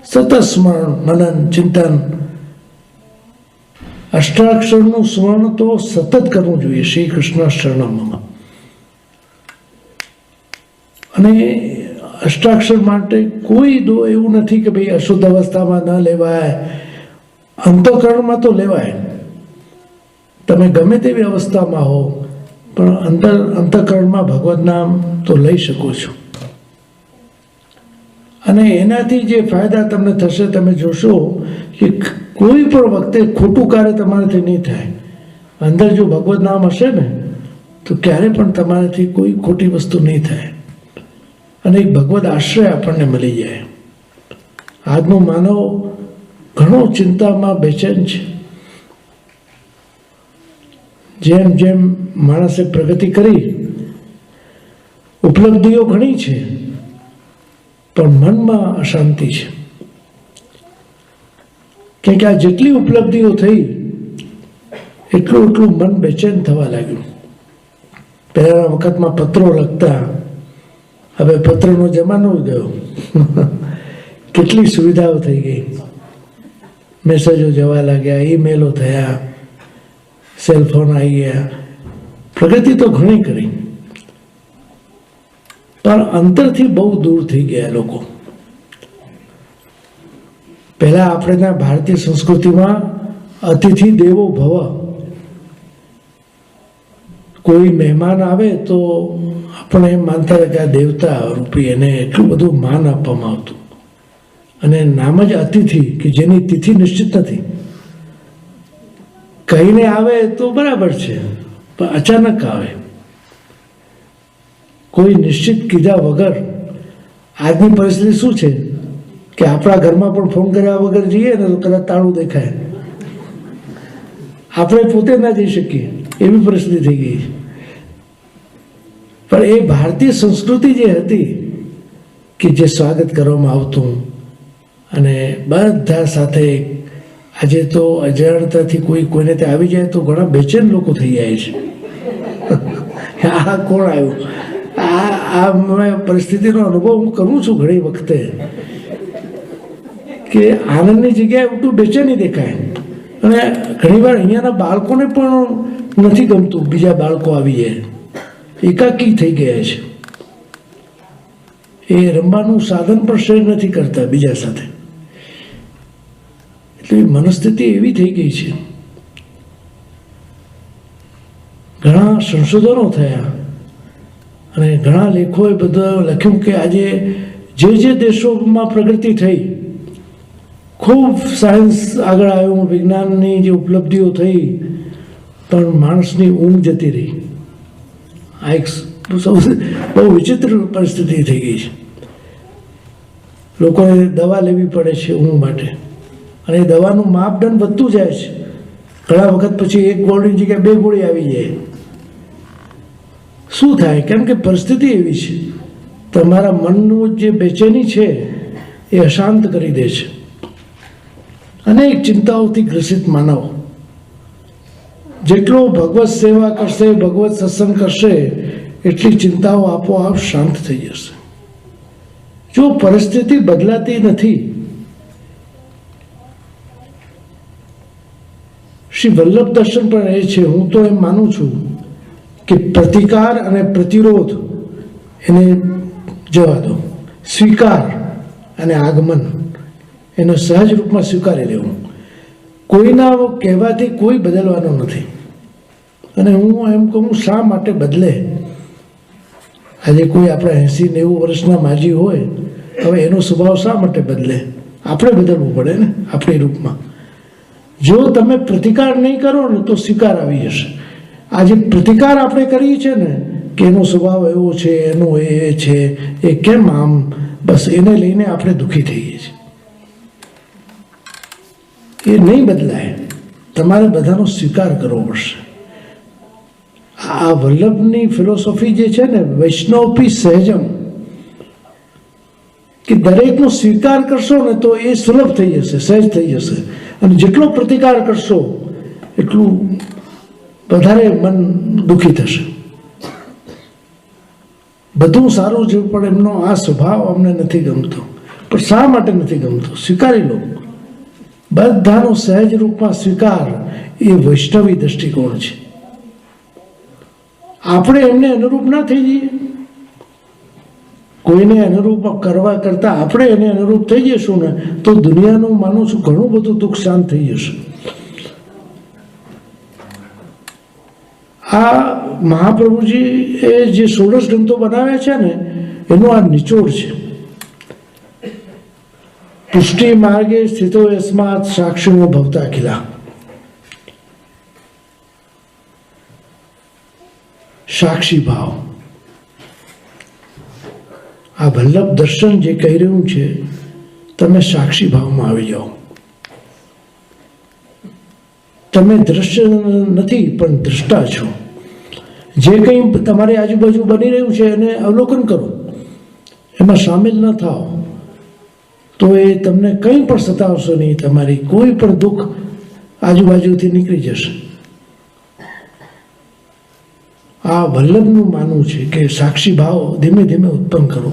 સતત સ્મરણ, મનન, ચિંતન, અષ્ટાક્ષરનું સ્મરણ તો સતત કરવું જોઈએ. શ્રી કૃષ્ણ શરણમ. અને અષ્ટાક્ષર માટે કોઈ એવું નથી કે ભાઈ અશુદ્ધ અવસ્થામાં ન લેવાય, અંતઃકરણમાં તો લેવાય. તમે ગમે તેવી અવસ્થામાં હો પણ અંતઃકરણમાં ભગવત નામ તો લઈ શકો છો. અને એનાથી જે ફાયદા તમને થશે, તમે જોશો કે કોઈ પણ વખતે ખોટું કાર્ય તમારાથી નહીં થાય. અંદર જો ભગવત નામ હશે ને તો ક્યારે પણ તમારાથી કોઈ ખોટી વસ્તુ નહીં થાય. અને એક ભગવત આશ્રય આપણને મળી જાય. આજનો માનવ ઘણો ચિંતામાં બેચેન છે. જેમ જેમ માણસે પ્રગતિ કરી, ઉપલબ્ધિઓ ઘણી છે, પણ મનમાં અશાંતિ છે. કેમ કે આ જેટલી ઉપલબ્ધિઓ થઈ એટલું મન બેચેન થવા લાગ્યું. પહેલાના વખતમાં પત્રો લખતા, હવે પત્રનો જમાનો ગયો. કેટલી સુવિધાઓ થઈ ગઈ. મેસેજો જવા લાગ્યા, ઈમેલો થયા, સેલફોન આવી ગયા. પ્રગતિ તો ઘણી કરી, પણ અંતરથી બહુ દૂર થઈ ગયા લોકો. પહેલા આપણે ત્યાં ભારતીય સંસ્કૃતિમાં અતિથિ દેવો ભવ. કોઈ મહેમાન આવે તો આપણે એમ માનતા હતા કે આ દેવતા રૂપી, એને એટલું બધું માન આપવામાં આવતું. અને નામ જ અતિથિ, કે જેની તિથિ નિશ્ચિત નથી. કહીને આવે તો બરાબર છે, પણ અચાનક આવે, કોઈ નિશ્ચિત કીધા વગર. આજની પરિસ્થિતિ શું છે કે આપણા ઘરમાં પણ ફોન કર્યા વગર જઈએ ને તો કદાચ તાળું દેખાય, આપણે પોતે ના જઈ શકીએ એવી પરિસ્થિતિ થઈ ગઈ. પણ એ ભારતીય સંસ્કૃતિ જે હતી કે જે સ્વાગત કરવામાં આવતું અને બધા સાથે. આજે તો અજાણતાથી કોઈને ત્યાં આવી જાય તો ઘણા બેચેન લોકો થઈ જાય છે. આ કોણ આવ્યું? આ પરિસ્થિતિનો અનુભવ હું કરું છું ઘણી વખતે કે આનંદની જગ્યાએ ઉલટું બેચેની દેખાય. અને ઘણીવાર અહીંયાના બાળકોને પણ નથી ગમતું બીજા બાળકો આવી જાય, એકાકી થઈ ગયા છે. એ રમવાનું સાધન પણ શેર નથી કરતા બીજા સાથે. એટલે મનસ્થિતિ એવી થઈ ગઈ છે. ઘણા સંશોધનો થયા અને ઘણા લેખોએ બધા લખ્યું કે આજે જે દેશોમાં પ્રગતિ થઈ, ખૂબ સાયન્સ આગળ આવ્યું, વિજ્ઞાનની જે ઉપલબ્ધિઓ થઈ, પણ માણસની ઊંઘ જતી રહી. આ એક બહુ વિચિત્ર પરિસ્થિતિ થઈ ગઈ છે. લોકોને દવા લેવી પડે છે ઊંઘ માટે, અને એ દવાનું માપદંડ વધતું જાય છે. ઘણા વખત પછી એક ગોળીની જગ્યાએ 2 ગોળી આવી જાય. શું થાય? કેમ કે પરિસ્થિતિ એવી છે. તમારા મનનું જે બેચેની છે એ અશાંત કરી દે છે. અનેક ચિંતાઓથી ગ્રસિત માનવ જેટલો ભગવત સેવા કરશે, ભગવત સત્સંગ કરશે, એટલી ચિંતાઓ આપોઆપ શાંત થઈ જશે. જો પરિસ્થિતિ બદલાતી નથી, શ્રી વલ્લભ દર્શન પણ એ છે. હું તો એમ માનું છું કે પ્રતિકાર અને પ્રતિરોધ એને જવા દો, સ્વીકાર અને આગમન એનો સહજ રૂપમાં સ્વીકારી લેવું. કોઈના કહેવાથી કોઈ બદલવાનું નથી. અને હું એમ કહું, શા માટે બદલે? આજે કોઈ આપણા 80-90 વર્ષના માજી હોય, હવે એનો સ્વભાવ શા માટે બદલે? આપણે બદલવું પડે ને આપણી રૂપમાં. જો તમે પ્રતિકાર નહીં કરો ને તો સ્વીકાર આવી જશે. આજે પ્રતિકાર આપણે કરીએ છીએ ને કે એનો સ્વભાવ એવો છે, એનું એ છે, એ કેમ આમ, બસ એને લઈને આપણે દુઃખી થઈએ છીએ. એ નહીં બદલાય. તમારે બધાનો સ્વીકાર કરવો પડશે. આ વલ્લભની ફિલોસોફી જે છે ને, વૈષ્ણવપી સહજમ, કે દરેકનો સ્વીકાર કરશો ને તો એ સુલભ થઈ જશે, સહેજ થઈ જશે, અને જેટલો પ્રતિકાર કરશો એટલું વધારે મન દુઃખી થશે. બધું સારું છે પણ એમનો આ સ્વભાવ અમને નથી ગમતો. પણ શા માટે નથી ગમતો? સ્વીકારી લો. બધાનો સહેજ રૂપમાં સ્વીકાર એ વૈષ્ણવી દ્રષ્ટિકોણ છે. આપણે એમને અનુરૂપ ના થઈ જઈએ. કોઈને અનુરૂપ કરવા કરતાં આપણે એને અનુરૂપ થઈ જઈશું ને તો દુનિયાનું માનું છું ઘણું બધું દુઃખ શાંત થઈ જશે. આ મહાપ્રભુજી એ જે 16 ગ્રંથો બનાવ્યા છે ને એનો આ નિચોડ છે. પુષ્ટિ માર્ગે સ્થિતો યસ્માત સાક્ષીનો ભવતા અખિલા. સાક્ષી ભાવ, આ વલ્લભ દર્શન જે કહી રહ્યું છે, તમે સાક્ષી ભાવમાં આવી જાઓ. તમે દ્રશ્ય નથી પણ દ્રષ્ટા છો. જે કંઈ તમારી આજુબાજુ બની રહ્યું છે એને અવલોકન કરો, એમાં સામેલ ન થાઓ તો એ તમને કંઈ પણ સતાવશો નહીં. તમારી કોઈ પણ દુઃખ આજુબાજુથી નીકળી જશે. આ વલ્લભનું માનવું છે કે સાક્ષી ભાવ ધીમે ધીમે ઉત્પન્ન કરો.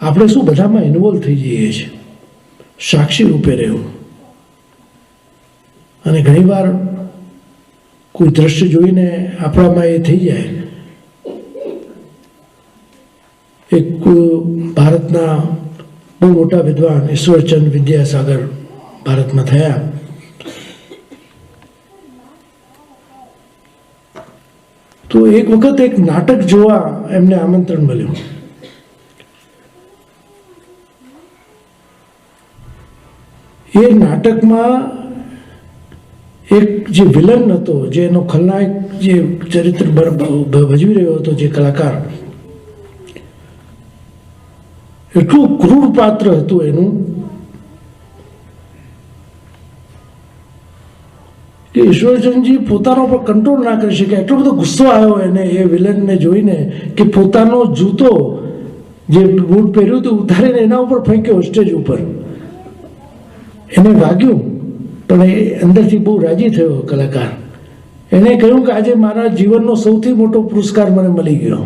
આપણે શું બધામાં ઇન્વોલ્વ થઈ જઈએ છીએ, સાક્ષી રૂપે રહેવું. અને ઘણીવાર કોઈ દ્રશ્ય જોઈને આપણામાં એ થઈ જાય. એક ભારતના બહુ મોટા વિદ્વાન ઈશ્વરચંદ વિદ્યાસાગર ભારતમાં થયા. તો એક વખત એક નાટક જોવા એમને આમંત્રણ મળ્યું. એ નાટકમાં એક જે વિલન હતો, જે એનો ખલનાયક જે ચરિત્ર ભજવી રહ્યો હતો, જે કલાકાર, એટલું ક્રૂર પાત્ર હતું એનું કે ઈશ્વરચંદજી પોતાનો પર કંટ્રોલ ના કરી શકે. એટલો બધો ગુસ્સો આવ્યો એને એ વિલનને જોઈને કે પોતાનો જૂતો જે બૂટ પહેર્યું હતું ઉતારીને એના ઉપર ફેંક્યો સ્ટેજ ઉપર. એને વાગ્યું પણ એ અંદરથી બહુ રાજી થયો કલાકાર. એને કહ્યું કે આજે મારા જીવનનો સૌથી મોટો પુરસ્કાર મને મળી ગયો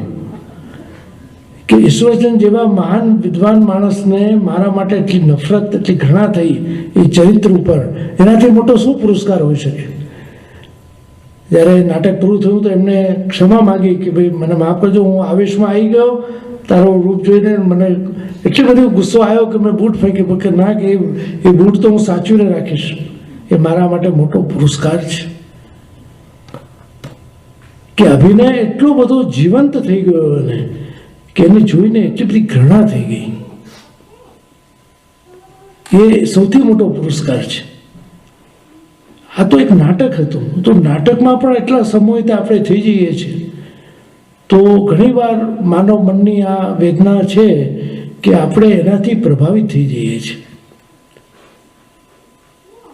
કે ઈશ્વરચંદ જેવા મહાન વિદ્વાન માણસને મારા માટે એટલી નફરત, એટલી ઘૃણા થઈ એ ચરિત્ર ઉપર, એનાથી મોટો શું પુરસ્કાર હોઈ શકે. જ્યારે નાટક પૂરું થયું તો એમને ક્ષમા માગી કે ભાઈ મને માફ કરજો, હું આવેશમાં આવી ગયો, તારો રૂપ જોઈને મને એટલી બધી ગુસ્સો આવ્યો કે મેં બૂટ ફેંકી. કે ના, કે એ બૂટ તો હું સાચવીને રાખીશ, એ મારા માટે મોટો પુરસ્કાર છે. કે અભિનય એટલો બધો જીવંત થઈ ગયો એને કે એને જોઈને એટલી બધી ઘૃણા થઈ ગઈ. એ સૌથી મોટો પુરસ્કાર છે. આ તો એક નાટક હતું. તો નાટકમાં પણ એટલા સમોહિત આપણે થઈ જઈએ છીએ. તો ઘણીવાર માનવ મનની આ વેદના છે કે આપણે એનાથી પ્રભાવિત થઈ જઈએ છીએ.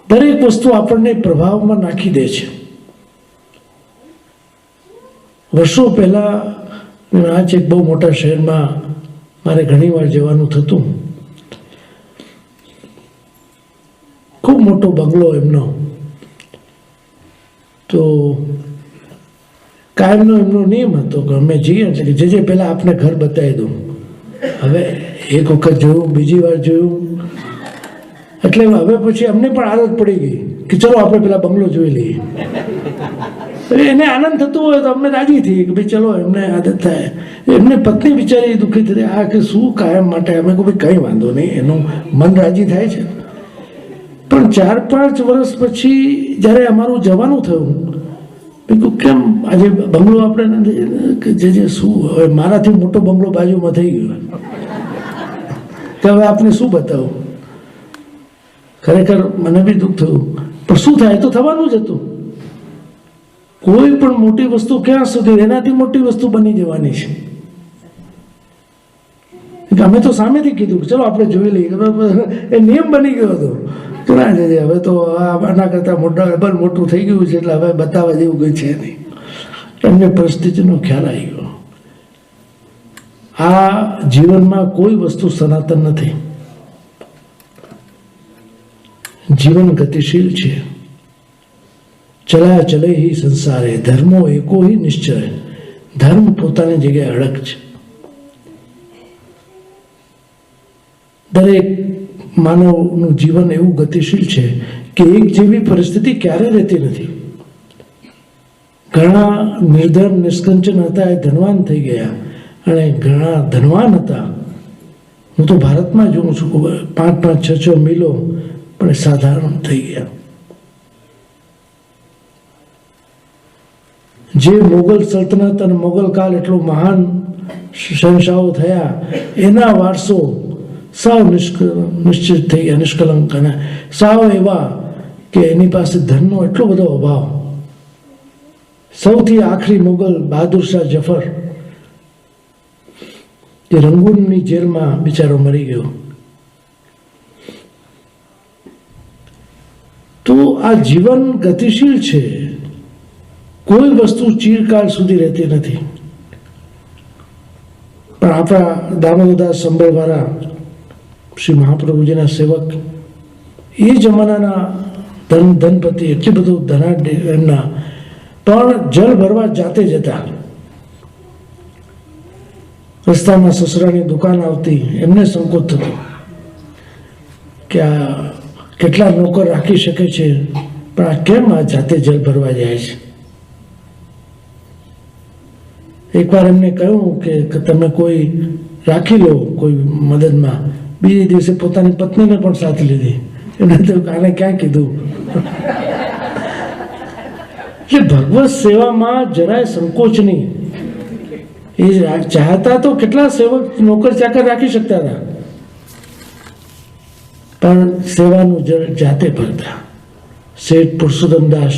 દરેક વસ્તુ આપણને પ્રભાવમાં નાખી દે છે. વર્ષો પહેલા આજ એક બહુ મોટા શહેરમાં મારે ઘણીવાર જવાનું થતું. ખૂબ મોટો બંગલો એમનો. તો કાયમનો એમનો નિયમ હતો કે અમે જઈએ એટલે કે જે પહેલાં આપને ઘર બતાવી દઉં. હવે એક વખત જોયું, બીજી વાર જોયું, એટલે હવે પછી અમને પણ આદત પડી ગઈ કે ચલો આપણે પેલા બંગલો જોઈ લઈએ. એને આનંદ થતો હોય તો અમને રાજી થઈએ કે ભાઈ ચલો, એમને આદત થાય. એમને પત્ની બિચારી દુઃખી થઈ, આ કે શું કાયમ માટે. અમે કહું ભાઈ કંઈ વાંધો નહીં, એનું મન રાજી થાય છે. પણ 4-5 વર્ષ પછી જ્યારે અમારું જવાનું થયું, મેં કહ્યું કેમ આજે બંગલો આપણે જે શું હવે મારાથી મોટો બંગલો બાજુમાં થઈ ગયો કે હવે આપને શું બતાવું. ખરેખર મને બી દુઃખ થયું, પણ શું થાય, તો થવાનું જ હતું. કોઈ પણ મોટી વસ્તુ ક્યાં સુધી એનાથી મોટી વસ્તુ બની જવાની છે. અમે તો સામેથી કીધું કે ચલો આપણે જોઈ લઈએ. એ નિયમ બની ગયો હતો કે ના જજે, હવે તો આના કરતાં ડબલ મોટું થઈ ગયું છે એટલે હવે બતાવવા જેવું કંઈ છે નહીં. એમને પરિસ્થિતિનો ખ્યાલ આવી ગયો. આ જીવનમાં કોઈ વસ્તુ સનાતન નથી. જીવન ગતિશીલ છે. ચલા ચલે હિ સંસારે, ધર્મો એકો હિ નિશ્ચય. ધર્મ પોતાની જગ્યાએ અડગ છે. દરેક માનવનું જીવન એવું ગતિશીલ છે કે એક જેવી પરિસ્થિતિ ક્યારે રહેતી નથી. ઘણા નિર્ધન નિષ્કંચન હતા, એ ધનવાન થઈ ગયા, અને ઘણા ધનવાન હતા. હું તો ભારતમાં જોઉં છું, 5-5, 6-6 મિલો પણ સાધારણ થઈ ગયા. જે મુગલ સલ્તનત અને મુગલ કાળ એટલો મહાન શહેનશાહો થયા, એના વારસો સાવ નિશ્ચિત થઈ ગયા, નિષ્કલંક, અને સાવ એવા કે એની પાસે ધનનો એટલો બધો અભાવ. સૌથી આખરી મુગલ બહાદુર શાહ જફર, કે રંગૂનની જેલમાં બિચારો મરી ગયો. તો આ જીવન ગતિશીલ છે. કોઈ વસ્તુ ચિરકાળ સુધી રહેતી નથી. પણ આપણા દામોદરદાસ સંબળવાળા શ્રી મહાપ્રભુજીના સેવક, એ જમાનાના ધનપતિ, એટલી બધું ધનાઢ્ય એમના, પણ જળ ભરવા જાતે જતા. રસ્તામાં સસરાની દુકાન આવતી, એમને સંકોચ થતો કે આ કેટલા નોકર રાખી શકે છે, પણ આ કેમ આ જાતે જળ ભરવા જાય છે. એકવાર એમને કહ્યું કે તમે કોઈ રાખી લો કોઈ મદદમાં. બીજે દિવસે પોતાની પત્નીને પણ સાથે લીધી. એમને તો આને ક્યાં કીધું. કે ભગવત સેવામાં જરાય સંકોચ નહીં. એ ચાહતા તો કેટલા સેવક નોકર ચાકર રાખી શકતા હતા, પણ સેવાનું જાતે ભરતા. શેઠ પુરુષોત્તમદાસ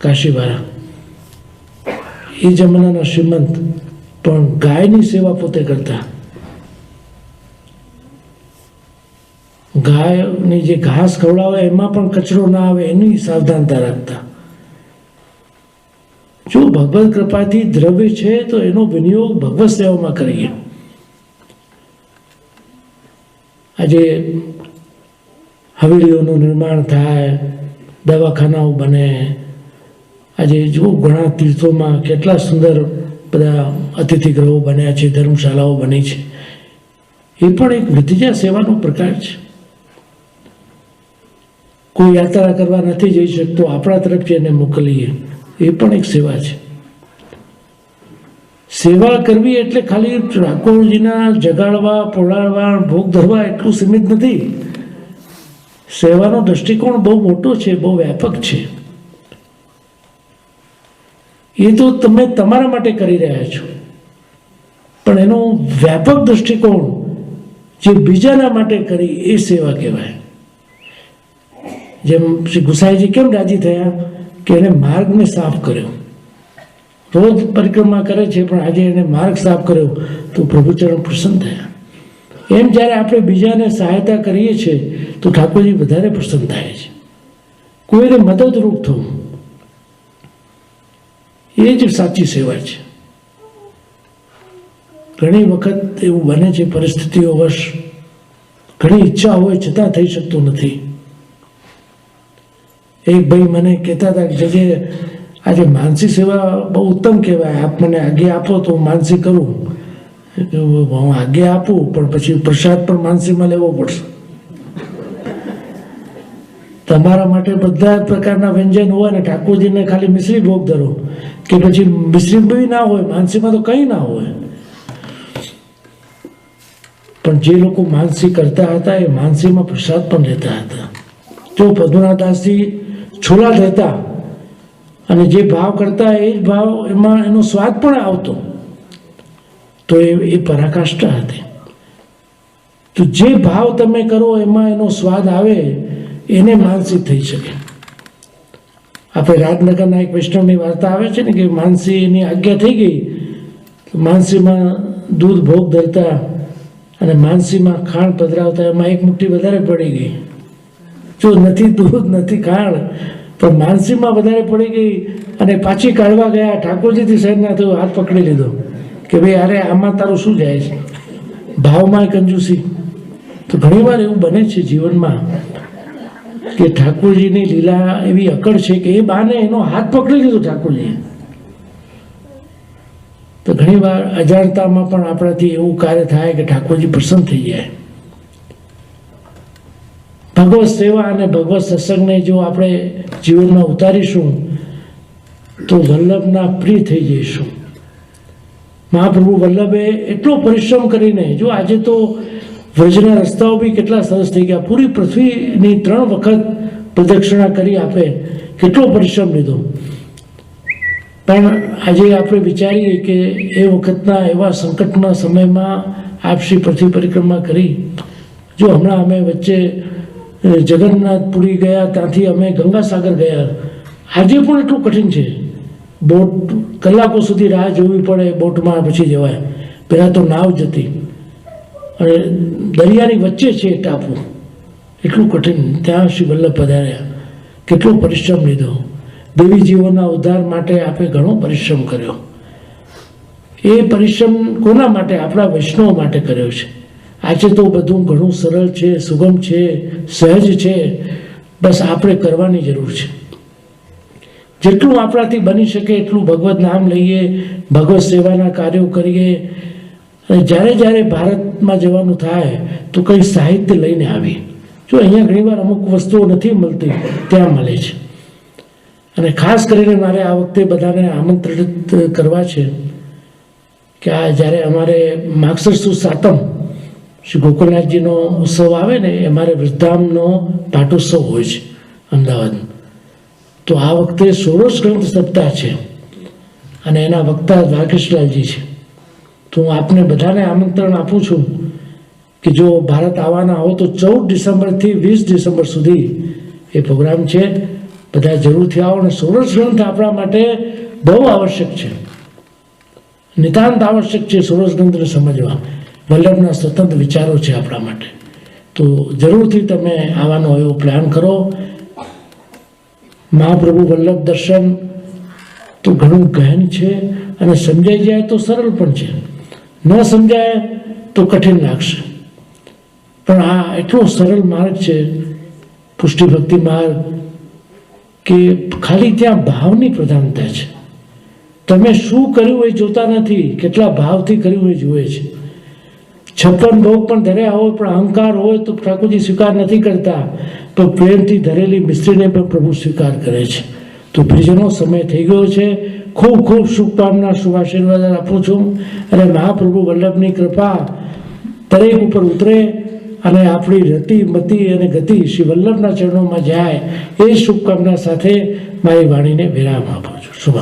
કાશીવાળા, એ જમાનાના શ્રીમંત, પણ ગાયની સેવા પોતે કરતા. ગાયની જે ઘાસ ખવડાવે એમાં પણ કચરો ના આવે એની સાવધાનતા રાખતા. જો ભગવત કૃપાથી દ્રવ્ય છે તો એનો વિનિયોગ ભગવત સેવામાં કરીએ. આજે હવેલીઓનું નિર્માણ થાય, દવાખાનાઓ બને. આજે જો ઘણા તીર્થોમાં કેટલા સુંદર બધા અતિથિ ગૃહો બન્યા છે, ધર્મશાળાઓ બની છે. એ પણ એક વિદ્યા સેવાનો પ્રકાર છે. કોઈ યાત્રા કરવા નથી જઈ શકતો, આપણા તરફથી એને મોકલીએ, એ પણ એક સેવા છે. સેવા કરવી એટલે ખાલી ઠાકોરજીના જગાડવા, પોડાડવા, ભોગ ધરવા એટલું સીમિત નથી. સેવાનો દ્રષ્ટિકોણ બહુ મોટો છે, બહુ વ્યાપક છે. એ તો તમે તમારા માટે કરી રહ્યા છો, પણ એનો વ્યાપક દ્રષ્ટિકોણ જે બીજાના માટે કરી, એ સેવા કહેવાય. જેમ શ્રી ગુસાઈજી કેમ રાજી થયા કે એને માર્ગને સાફ કર્યો. રોજ પરિક્રમા કરે છે, પણ આજે એને માર્ગ સાફ કર્યો તો પ્રભુચરણ પ્રસન્ન થયા. એમ જ્યારે આપણે બીજાને સહાયતા કરીએ છીએ તો ઠાકોરજી વધારે પ્રસન્ન થાય છે. કોઈને મદદરૂપ થવું, એ જ સાચી સેવા છે. ઘણી વખત એવું બને છે, પરિસ્થિતિઓ વશ ઘણી ઈચ્છા હોય છતાં થઈ શકતું નથી. એક ભાઈ મને કહેતા હતા કે જે આજે માનસી સેવા બહુ ઉત્તમ કહેવાય, આપ મને આજ્ઞા આપો તો હું માનસી કરું. હું આજ્ઞા આપું, પણ પછી પ્રસાદ પણ માનસીમાં લેવો પડશે. તમારા માટે બધા પ્રકારના વ્યંજન હોય ને ઠાકોરજીને ખાલી મિશ્રી ભોગ ધરો, કે પછી મિશ્રી બી ના હોય, માનસીમાં તો કંઈ ના હોય. પણ જે લોકો માનસી કરતા હતા એ માનસીમાં પ્રસાદ પણ લેતા હતા. જો પદ્મનાભદાસજી છોલા દેતા અને જે ભાવ કરતા એ જ ભાવ એમાં એનો સ્વાદ પણ આવતો, તો એ પરાકાષ્ઠા હતી. તો જે ભાવ તમે કરો એમાં એનો સ્વાદ આવે, એને માનસી થઈ શકે. આપણે રાજનગરના એક વૈષ્ણવની વાર્તા આવે છે ને કે માનસી એની આજ્ઞા થઈ ગઈ, માનસીમાં દૂધ ભોગ ધરતા અને માનસીમાં ખાંડ પધરાવતા, એમાં એક મુઠ્ઠી વધારે પડી ગઈ. જો નથી દૂધ નથી ખાંડ, પણ માનસીમાં વધારે પડી ગઈ અને પાછી કાઢવા ગયા, ઠાકોરજીથી સહેજ ના થયું, હાથ પકડી લીધો. કે ભાઈ અરે આમાં તારું શું જાય છે, ભાવમાં કંજૂસી. તો ઘણીવાર એવું બને છે જીવનમાં કે ઠાકોરજીની લીલા એવી અકળ છે કે એ બાને એનો હાથ પકડી લીધો ઠાકોરજીએ. તો ઘણીવાર અજાણતામાં પણ આપણાથી એવું કાર્ય થાય કે ઠાકોરજી પ્રસન્ન થઈ જાય. ભગવત સેવા અને ભગવત સત્સંગને જો આપણે જીવનમાં ઉતારીશું તો વલ્લભના પ્રિય થઈ જઈશું. મહાપ્રભુ વલ્લભે એટલો પરિશ્રમ કરીને, જો આજે તો વ્રજના રસ્તાઓ બી કેટલા સરસ થઈ ગયા, પૂરી પૃથ્વીની 3 વખત પ્રદક્ષિણા કરી આપે, કેટલો પરિશ્રમ લીધો. પણ આજે આપણે વિચારીએ કે એ વખતના એવા સંકટના સમયમાં આપ શ્રી પૃથ્વી પરિક્રમા કરી. જો હમણાં અમે વચ્ચે જગન્નાથપુરી ગયા, ત્યાંથી અમે ગંગાસાગર ગયા. આજે પણ એટલું કઠિન છે. બોટ કલાકો સુધી રાહ જોવી પડે, બોટમાં પછી જવાય. પહેલાં તો નાવ જતી અને દરિયાની વચ્ચે છે ટાપુ, એટલું કઠિન. ત્યાં શ્રી વલ્લભ પધાર્યા, કેટલો પરિશ્રમ લીધો. દેવી જીવોના ઉદ્ધાર માટે આપે ઘણો પરિશ્રમ કર્યો. એ પરિશ્રમ કોના માટે? આપણા વૈષ્ણવ માટે કર્યો છે. આજે તો બધું ઘણું સરળ છે, સુગમ છે, સહજ છે. બસ આપણે કરવાની જરૂર છે. જેટલું આપણાથી બની શકે એટલું ભગવત નામ લઈએ, ભગવત સેવાના કાર્યો કરીએ. અને જ્યારે ભારતમાં જવાનું થાય તો કંઈ સાહિત્ય લઈને આવીએ. જો અહીંયા ઘણીવાર અમુક વસ્તુઓ નથી મળતી, ત્યાં મળે છે. અને ખાસ કરીને મારે આ વખતે બધાને આમંત્રિત કરવા છે કે આ જ્યારે અમારે માગસર સુદ સાતમ શ્રી ગોકુળનાથજીનો ઉત્સવ આવે ને, એ અમારે વૃદ્ધામનો પાટોત્સવ હોય છે અમદાવાદ. તો આ વખતે ષોડશ ગ્રંથ સપ્તાહ છે અને એના વક્તા દ્વારકેશલાલજી છે. તો હું આપને બધાને આમંત્રણ આપું છું કે જો ભારત આવવાના હો તો 14 ડિસેમ્બરથી 20 ડિસેમ્બર સુધી એ પ્રોગ્રામ છે. બધા જરૂરથી આવો. અને ષોડશ ગ્રંથ આપણા માટે બહુ આવશ્યક છે, નિતાંત આવશ્યક છે ષોડશ ગ્રંથને સમજવા. વલ્લભના સ્વતંત્ર વિચારો છે આપણા માટે. તો જરૂરથી તમે આવવાનો એવો પ્લાન કરો. મહાપ્રભુ વલ્લભ દર્શન તો ઘણું ગહન છે અને સમજાઈ જાય તો સરળ પણ છે, ન સમજાય તો કઠિન લાગશે. પણ આ એટલો સરળ માર્ગ છે પુષ્ટિ ભક્તિ માર્ગ કે ખાલી ત્યાં ભાવની પ્રધાનતા છે. તમે શું કર્યું એ જોતા નથી, કેટલા ભાવથી કર્યું એ જુએ છે. 56 ભોગ પણ ધર્યા હોય પણ અહંકાર હોય તો ઠાકોરજી સ્વીકાર નથી કરતા, તો પ્રેમથી ધરેલી મિસ્ત્રીને પણ પ્રભુ સ્વીકાર કરે છે. તો પ્રિયજનો સમય થઈ ગયો છે. ખૂબ ખૂબ શુભકામના, શુભ આશીર્વાદ આપું છું. અને મહાપ્રભુ વલ્લભની કૃપા દરેક ઉપર ઉતરે અને આપણી રતિ મતિ અને ગતિ શ્રી વલ્લભના ચરણોમાં જાય, એ શુભકામના સાથે મારી વાણીને વિરામ આપું છું. શુભ.